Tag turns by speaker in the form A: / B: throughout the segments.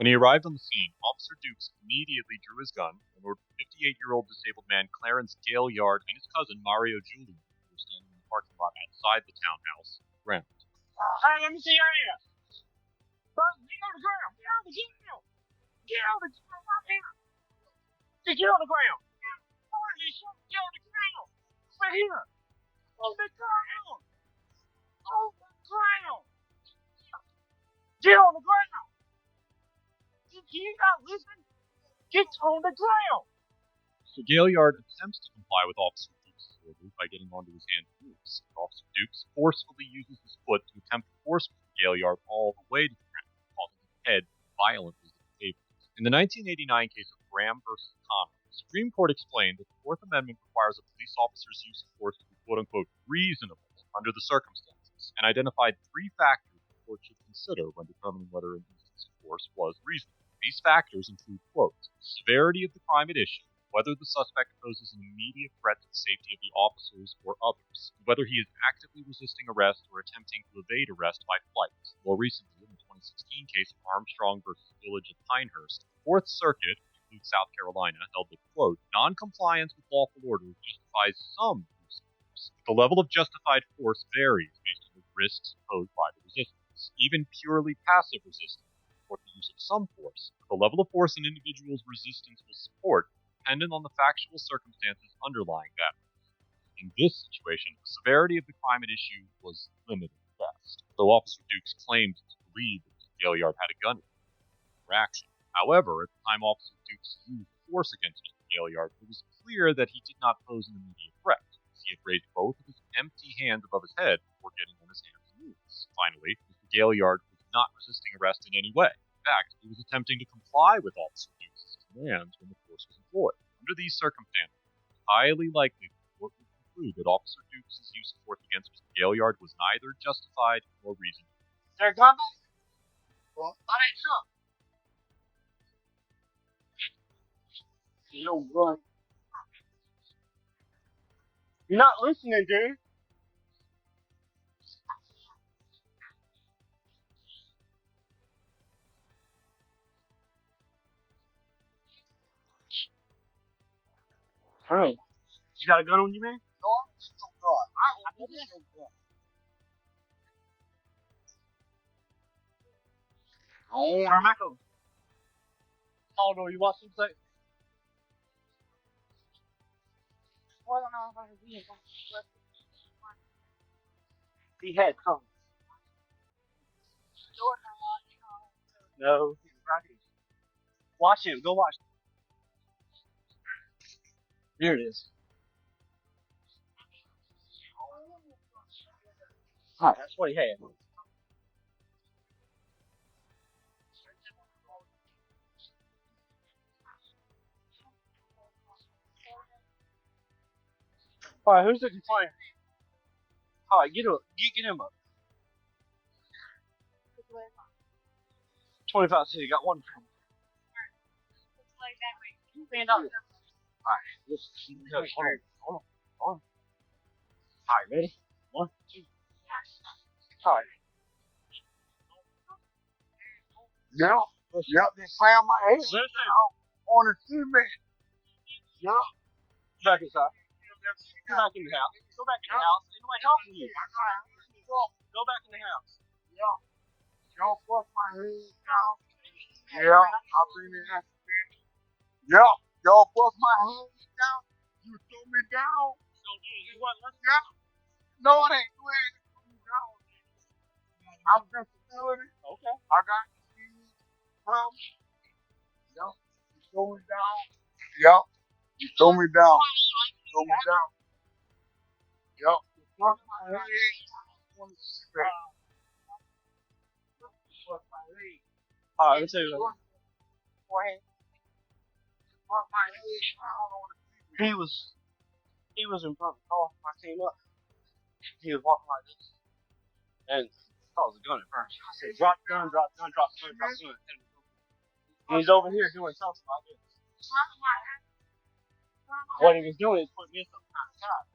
A: When he arrived on the scene, Officer Dukes immediately drew his gun and ordered 58-year-old disabled man Clarence Gaillard and his cousin Mario Julian, who were standing in the parking lot outside the townhouse, ground.
B: Hey, let me see your ass. First, get on the ground. Get on the ground. Get on the ground. Get on the ground. Get on the ground. Right here. On the ground. On the ground. Get on the ground. Did you not listen? Get on the ground.
A: So Gaillard attempts to comply with Officer Dukes' order by getting onto his hands and knees. Officer Dukes forcefully uses his foot to attempt to force Gaillard all the way to the ground, causing his head violently to the pavement. In the 1989 case of Graham versus Connor, the Supreme Court explained that the Fourth Amendment requires a police officer's use of force to be quote-unquote reasonable under the circumstances, and identified three factors the court should consider when determining whether an instance of force was reasonable. These factors include, quote, severity of the crime at issue, whether the suspect poses an immediate threat to the safety of the officers or others, and whether he is actively resisting arrest or attempting to evade arrest by flight. More recently, in the 2016 case of Armstrong versus Village of Pinehurst, the Fourth Circuit, which includes South Carolina, held that, quote, non-compliance with lawful order justifies some use of force, but the level of justified force varies based on the risks posed by the resistance. Even purely passive resistance support the use of some force. The level of force an individual's resistance will support dependent on the factual circumstances underlying that. In this situation, the severity of the crime at issue was limited at best, though Officer Dukes claimed to believe that Gaillard had a gun for action. However, at the time Officer Dukes used force against Gaillard, it was clear that he did not pose an immediate threat, as he had raised both of his empty hands above his head before getting on his hands and knees. Finally, Mr. Gaillard was not resisting arrest in any way. In fact, he was attempting to comply with Officer Dukes' commands when the force was employed. Under these circumstances, it is highly likely that the court would conclude that Officer Dukes' use of force against Mr. Gaillard was neither justified nor reasonable.
B: Is there a gun back? Well, I ain't sure. No gun. You're not listening, dude. Hey, you got a gun on you, man? No, I don't got a gun. Oh, Carmichael. How old are you? Watch him say. He had tongue. No, he was right here. Watch him. Go watch him. Here it is. Alright, that's what he had. Alright, who's the complainant? Alright, get him up. 25 city, got one from him. Stand up. Alright, hold on. Alright, ready? 1, 2. Alright.
C: Yep, they slammed my head on the cement. Yep.
B: Back inside. Go back in the house. Go back in the house. Ain't nobody talking to you. Go back in the house.
C: Yep. Y'all bust my head down. Yeah, I've been in that cement. Yep. Y'all bust my head down. You threw me down.
B: So, you wasn't listening?
C: Yeah. No, it ain't. You ain't threw me down. I'm in facility.
B: Okay.
C: I got keys from. Yep. You threw me down. Yep. You threw me down. You threw me down. Yep. You bust my head on the cement.
B: Alright, let me tell you what. He was in front of the car. I came up. He was walking like this. And I thought it was a gun at first. I said, drop the gun, drop the gun, drop the gun, drop the gun. And he's over here doing something like this. What he was doing is putting me in some kind of tie.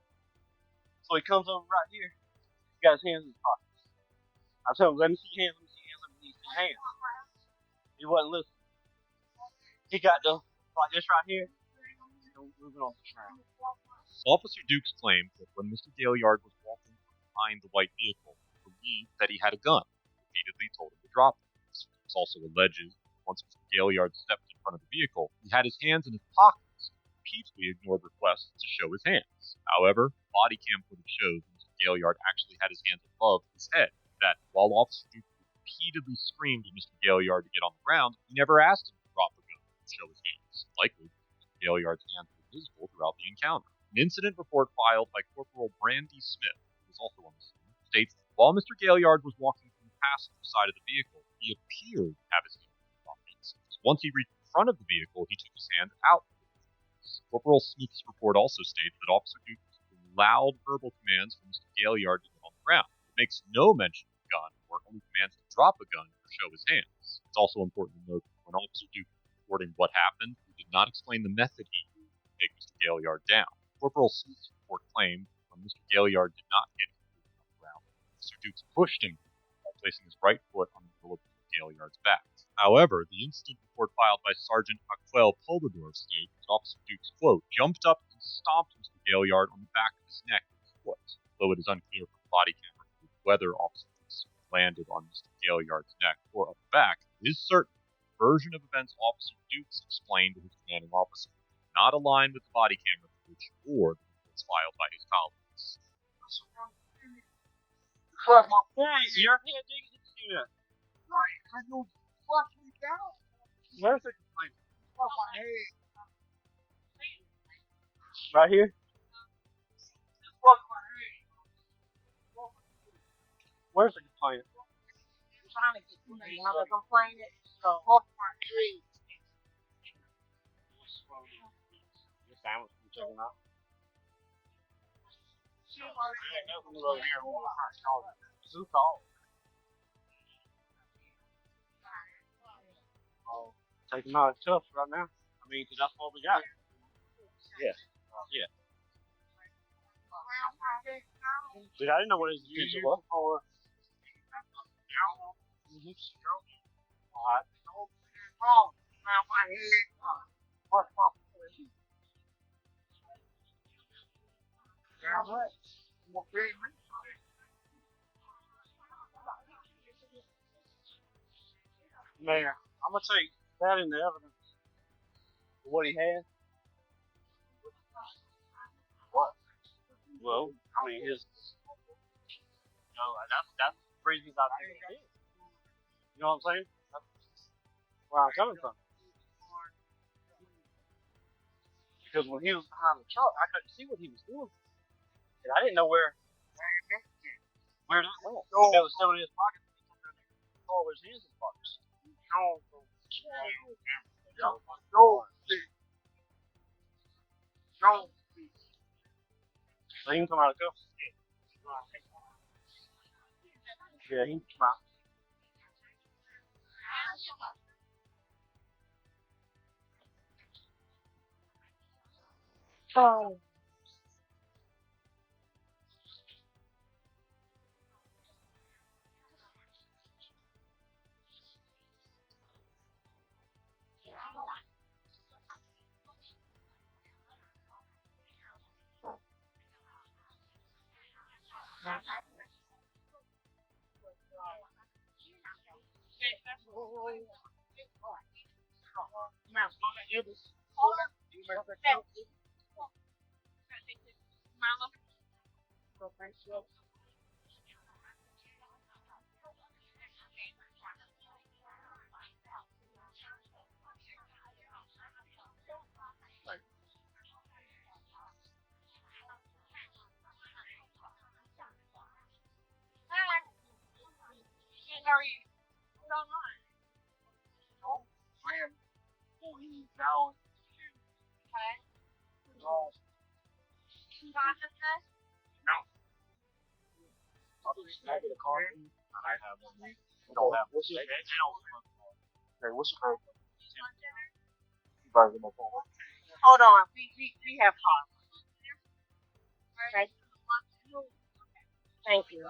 B: So he comes over right here. He got his hands in his pockets. I told him, let me see your hands, let me see your hands, let me see your hands. He wasn't listening. He got the like this right here. Moving on the train.
A: Officer Dukes claimed that when Mr. Gaillard was walking behind the white vehicle, he believed that he had a gun, and repeatedly told him to drop it. Mr. Dukes also alleges that once Mr. Gaillard stepped in front of the vehicle, he had his hands in his pockets and repeatedly ignored requests to show his hands. However, body cam footage shows that Mr. Gaillard actually had his hands above his head, that while Officer Dukes repeatedly screamed at Mr. Gaillard to get on the ground, he never asked him to drop the gun and show his hands, likely because Mr. Gaillard's hands were visible throughout the encounter. An incident report filed by Corporal Brandy Smith, who was also on the scene, states that while Mr. Gaillard was walking from the passenger side of the vehicle, he appeared to have his hands in his pockets. Once he reached the front of the vehicle, he took his hand out. Corporal Smith's report also states that Officer Duke was giving loud verbal commands for Mr. Gaillard to get on the ground. It makes no mention of a gun or only commands to drop a gun or show his hands. It's also important to note that when Officer Duke was reporting what happened, he did not explain the method he used to take Mr. Gaillard down. Corporal Smith's report claimed that when Mr. Gaillard did not get his feet on the ground, Mr. Dukes pushed him by placing his right foot on the middle of Mr. Gaillard's back. However, the incident report filed by Sergeant Aquel Polidor states that Officer Dukes, quote, jumped up and stomped Mr. Gaillard on the back of his neck with his foot. Though it is unclear from the body camera whether Officer Dukes landed on Mr. Gaillard's neck or up the back, it is certain the version of events Officer Dukes explained to his commanding officer did not align with the body camera footage or the reports filed by his colleagues.
B: Your head didn't see that.
C: Right, because you flushed me down.
B: Where's the complaint?
C: Fuck my head.
B: Right here?
C: Fuck my head.
B: Where's the complaint?
D: I'm trying to get another complaint. So
C: Fuck my head.
B: Your sandwich can check it out. Who called? Oh, take him out of tough right now. I mean, because that's what we got. Yeah. Yeah. Dude, I didn't know what his future was. Alright.
C: Oh, now my head. Fuck my head. Damn right. I'm gonna pay me.
B: Man, I'm gonna take that in the evidence for what he had. What? Well, I mean, his. You know, that's the reasons I think he did. You know what I'm saying? That's where I'm coming from. Because when he was behind the truck, I couldn't see what he was doing, and I didn't know where that went. It was still in his pocket. He took that car with his hands in his pockets. So he can come out of cuffs. Yeah, he can come out.
D: Oh.
B: I get a car. I have one. We don't have one. Okay, what's your name? You guys are my phone.
D: Hold on. We have cars. Okay. Thank you.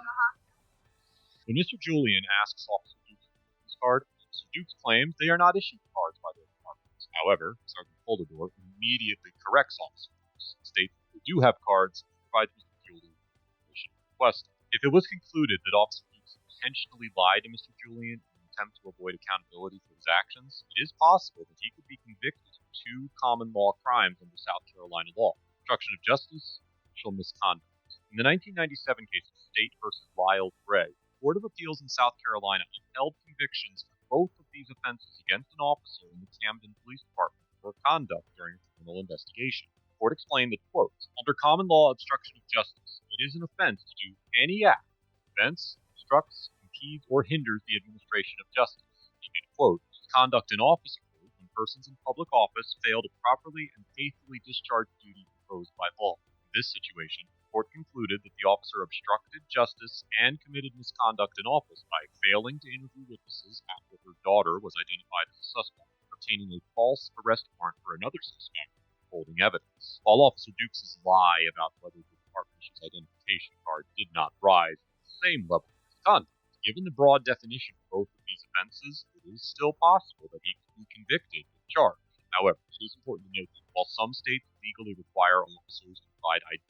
A: When Mr. Julian asks Officer Dukes for his card, Mr. Dukes claims they are not issued cards by their departments. However, Sergeant Poldador immediately corrects Officer Dukes, states that they do have cards, and provides Mr. Julian with the information requested. If it was concluded that Officer Dukes intentionally lied to Mr. Julian in an attempt to avoid accountability for his actions, it is possible that he could be convicted of 2 common law crimes under South Carolina law: obstruction of justice and official misconduct. In the 1997 case of State versus Lyle Gray, the Court of Appeals in South Carolina upheld convictions for both of these offenses against an officer in the Camden Police Department for conduct during a criminal investigation. The court explained that, quote, under common law obstruction of justice, it is an offense to do any act that prevents, obstructs, impedes, or hinders the administration of justice. End quote. Conduct in office occurs when persons in public office fail to properly and faithfully discharge duties imposed by law. In this situation, the court concluded that the officer obstructed justice and committed misconduct in office by failing to interview witnesses after her daughter was identified as a suspect, obtaining a false arrest warrant for another suspect, holding evidence. While Officer Dukes' lie about whether the department's identification card did not rise to the same level of misconduct, given the broad definition of both of these offenses, it is still possible that he could be convicted and charged. However, it is important to note that while some states legally require officers to provide ID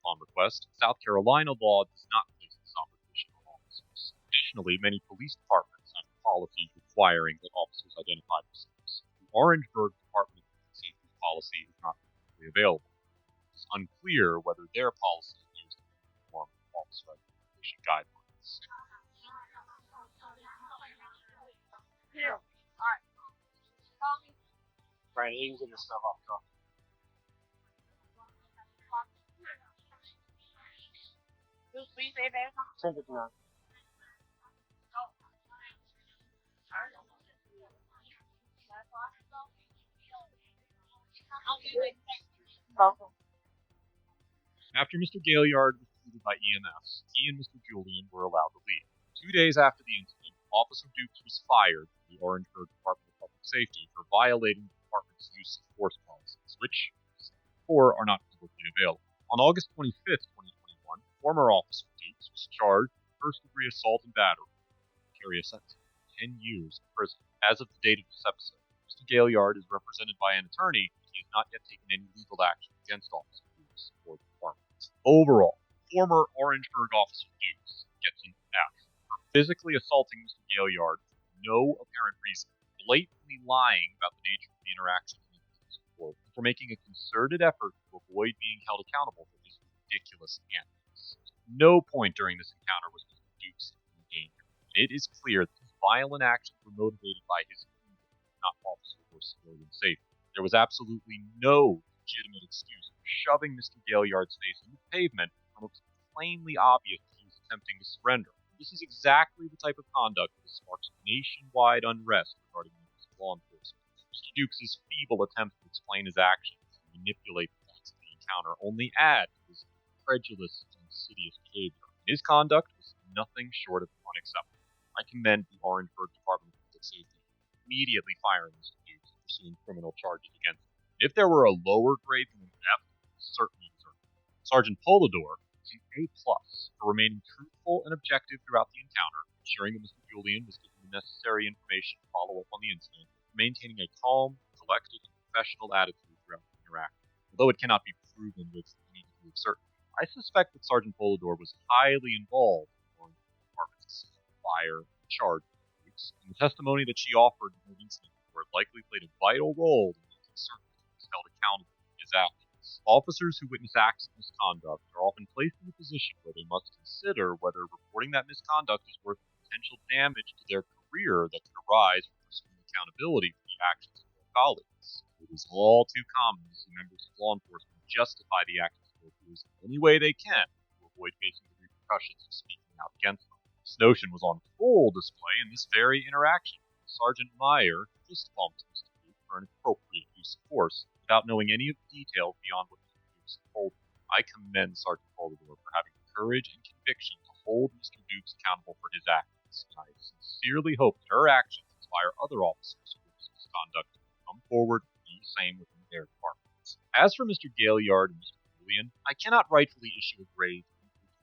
A: upon request, South Carolina law does not place this obligation on officers. Additionally, many police departments have policies requiring that officers identify themselves. The Orangeburg Department of Public Safety policy is not publicly available. It is unclear whether their policy is used to conform with officer identification guidelines.
B: Right, you can get this stuff off top. Send it now.
A: After Mr. Gaillard was treated by EMS, he and Mr. Julian were allowed to leave. 2 days after the incident, Officer Dukes was fired from the Orangeburg Department of Public Safety for violating the department's use of force policies, which, as said before, are not publicly available. On August 25th, 2021, former Officer Dukes was charged with first-degree assault and battery and carry a sentence of 10 years in prison. As of the date of this episode, Mr. Gaillard is represented by an attorney, and he has not yet taken any legal action against Officer Dukes or the department. Overall, former Orangeburg Officer Dukes gets an F for physically assaulting Mr. Gaillard for no apparent reason, blatantly lying about the nature of the interaction in his report, and for making a concerted effort to avoid being held accountable for his ridiculous antics. At no point during this encounter was Mr. Dukes in danger. It is clear that his violent actions were motivated by his ego, not officer or civilian safety. There was absolutely no legitimate excuse for shoving Mr. Gaillard's face into the pavement when it was plainly obvious that he was attempting to surrender. This is exactly the type of conduct that sparks nationwide unrest regarding members of law enforcement. Mr. Dukes' feeble attempts to explain his actions and manipulate the facts of the encounter only add to his incredulous and insidious behavior. His conduct was nothing short of unacceptable. I commend the Orangeburg Department of Public Safety for immediately firing Mr. Dukes and pursuing criminal charges against him. If there were a lower grade than an F, it certainly deserved it. Sergeant Poldador is an A+ for remaining truthful and objective throughout the encounter, ensuring that Mr. Julian was given the necessary information to follow up on the incident, maintaining a calm, collected, and professional attitude throughout the interaction. Although it cannot be proven with any degree of certainty, I suspect that Sergeant Poldador was highly involved in the department's fire and charge of Dukes, and the testimony that she offered in the incident report likely played a vital role in making certain held accountable for his actions. Officers who witness acts of misconduct are often placed in a position where they must consider whether reporting that misconduct is worth the potential damage to their career that could arise from pursuing accountability for the actions of their colleagues. It is all too common to see members of law enforcement justify the actions of their peers in any way they can to avoid facing the repercussions of speaking out against them. This notion was on full display in this very interaction. Sergeant Meyer fist bumped Mr. Duke for an appropriate use of force, without knowing any of the details beyond what Mr. Dukes told him. I commend Sergeant Poldador for having the courage and conviction to hold Mr. Dukes accountable for his actions, and I sincerely hope that her actions inspire other officers who witness misconduct to come forward and do the same within their departments. As for Mr. Gaillard and Mr. Julian, I cannot rightfully issue a grade